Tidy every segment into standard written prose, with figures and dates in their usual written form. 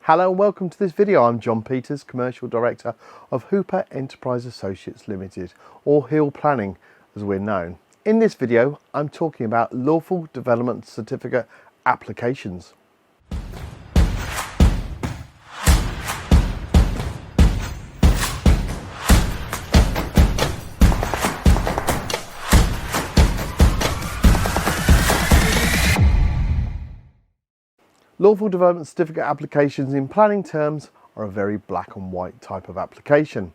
Hello and welcome to this video. I'm John Peters, Commercial Director of Hooper Enterprise Associates Limited, or Hill Planning as we're known. In this video, I'm talking about Lawful Development Certificate applications. Lawful Development Certificate applications in planning terms are a very black and white type of application,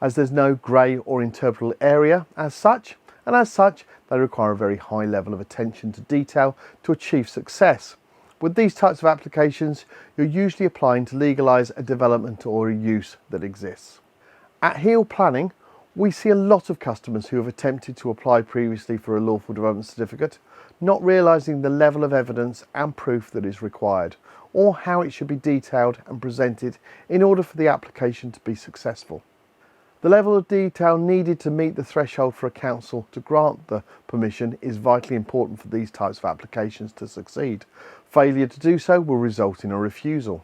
as there's no grey or interpretable area as such, and as such they require a very high level of attention to detail to achieve success. With these types of applications, you're usually applying to legalise a development or a use that exists. At Hill Planning, we see a lot of customers who have attempted to apply previously for a Lawful Development Certificate, not realising the level of evidence and proof that is required, or how it should be detailed and presented in order for the application to be successful. The level of detail needed to meet the threshold for a council to grant the permission is vitally important for these types of applications to succeed. Failure to do so will result in a refusal.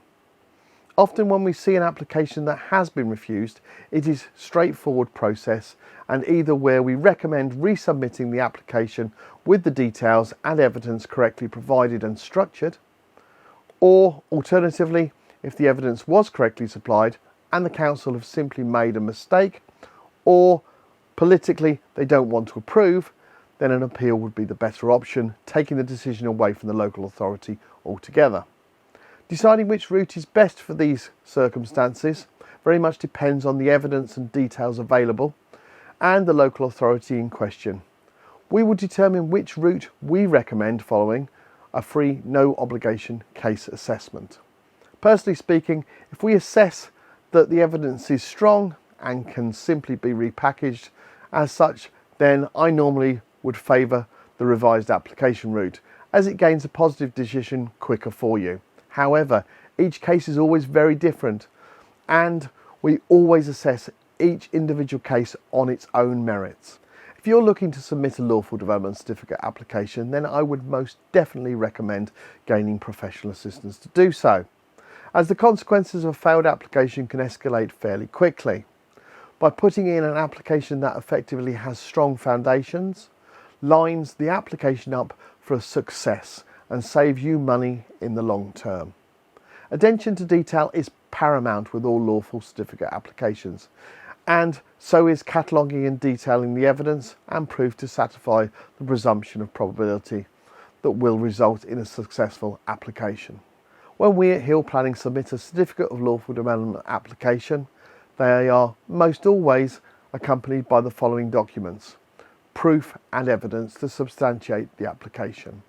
Often when we see an application that has been refused, it is a straightforward process, and either where we recommend resubmitting the application with the details and evidence correctly provided and structured, or alternatively, if the evidence was correctly supplied and the council have simply made a mistake, or politically they don't want to approve, then an appeal would be the better option, taking the decision away from the local authority altogether. Deciding which route is best for these circumstances very much depends on the evidence and details available and the local authority in question. We will determine which route we recommend following a free, no obligation case assessment. Personally speaking, if we assess that the evidence is strong and can simply be repackaged as such, then I normally would favour the revised application route, as it gains a positive decision quicker for you. However, each case is always very different, and we always assess each individual case on its own merits. If you're looking to submit a Lawful Development Certificate application, then I would most definitely recommend gaining professional assistance to do so, as the consequences of a failed application can escalate fairly quickly. By putting in an application that effectively has strong foundations, lines the application up for a success and save you money in the long term. Attention to detail is paramount with all lawful certificate applications, and so is cataloguing and detailing the evidence and proof to satisfy the presumption of probability that will result in a successful application. When we at Hill Planning submit a Certificate of Lawful Development application, they are most always accompanied by the following documents: proof and evidence to substantiate the application.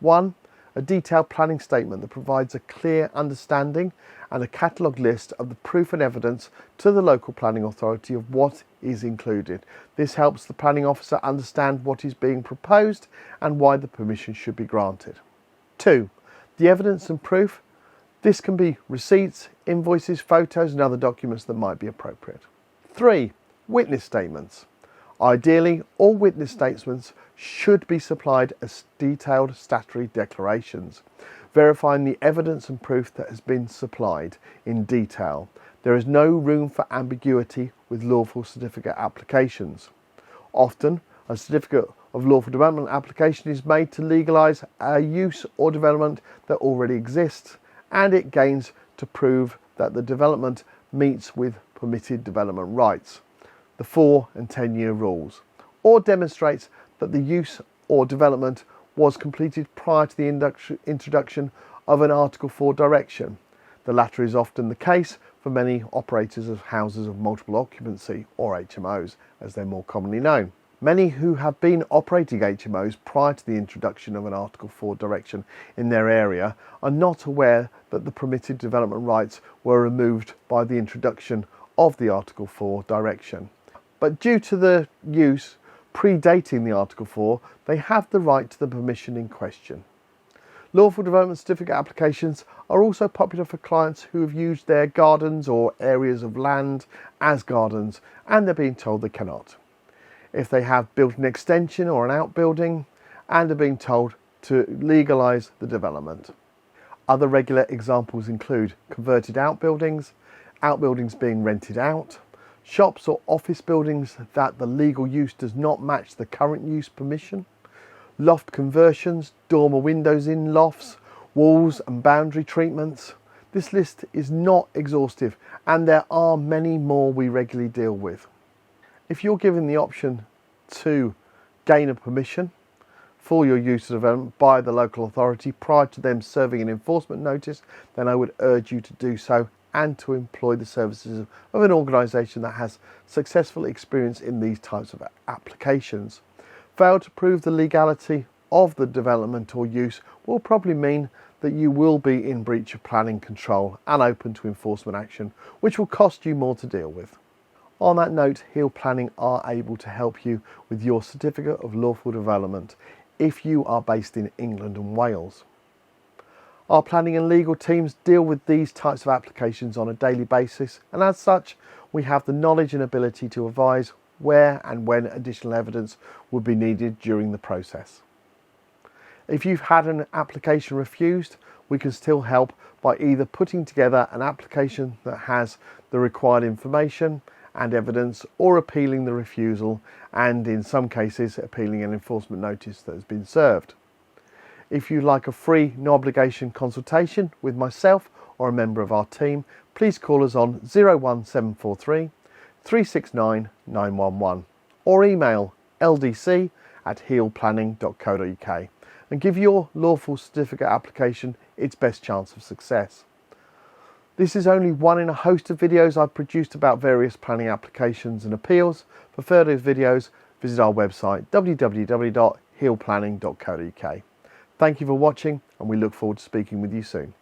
1. A detailed planning statement that provides a clear understanding and a catalogue list of the proof and evidence to the local planning authority of what is included. This helps the planning officer understand what is being proposed and why the permission should be granted. 2. The evidence and proof. This can be receipts, invoices, photos and other documents that might be appropriate. 3. Witness statements. Ideally, all witness statements should be supplied as detailed statutory declarations, verifying the evidence and proof that has been supplied in detail. There is no room for ambiguity with lawful certificate applications. Often, a certificate of lawful development application is made to legalise a use or development that already exists, and it gains to prove that the development meets with permitted development rights, the 4 and 10-year rules, or demonstrates that the use or development was completed prior to the introduction of an Article 4 direction. The latter is often the case for many operators of houses of multiple occupancy, or HMOs as they're more commonly known. Many who have been operating HMOs prior to the introduction of an Article 4 direction in their area are not aware that the permitted development rights were removed by the introduction of the Article 4 direction. But due to the use predating the Article 4, they have the right to the permission in question. Lawful Development Certificate applications are also popular for clients who have used their gardens or areas of land as gardens and they're being told they cannot. If they have built an extension or an outbuilding and are being told to legalise the development. Other regular examples include converted outbuildings, outbuildings being rented out, shops or office buildings that the legal use does not match the current use permission, loft conversions, dormer windows in lofts, walls and boundary treatments. This list is not exhaustive and there are many more we regularly deal with. If you're given the option to gain a permission for your use of development by the local authority prior to them serving an enforcement notice, then I would urge you to do so and to employ the services of an organisation that has successful experience in these types of applications. Fail to prove the legality of the development or use will probably mean that you will be in breach of planning control and open to enforcement action, which will cost you more to deal with. On that note, Heal Planning are able to help you with your Certificate of Lawful Development if you are based in England and Wales. Our planning and legal teams deal with these types of applications on a daily basis, and as such, we have the knowledge and ability to advise where and when additional evidence would be needed during the process. If you've had an application refused, we can still help by either putting together an application that has the required information and evidence, or appealing the refusal, and in some cases appealing an enforcement notice that has been served. If you'd like a free, no obligation consultation with myself or a member of our team, please call us on 01743 369 911 or email ldc@healplanning.co.uk and give your lawful certificate application its best chance of success. This is only one in a host of videos I've produced about various planning applications and appeals. For further videos, visit our website www.healplanning.co.uk. Thank you for watching, and we look forward to speaking with you soon.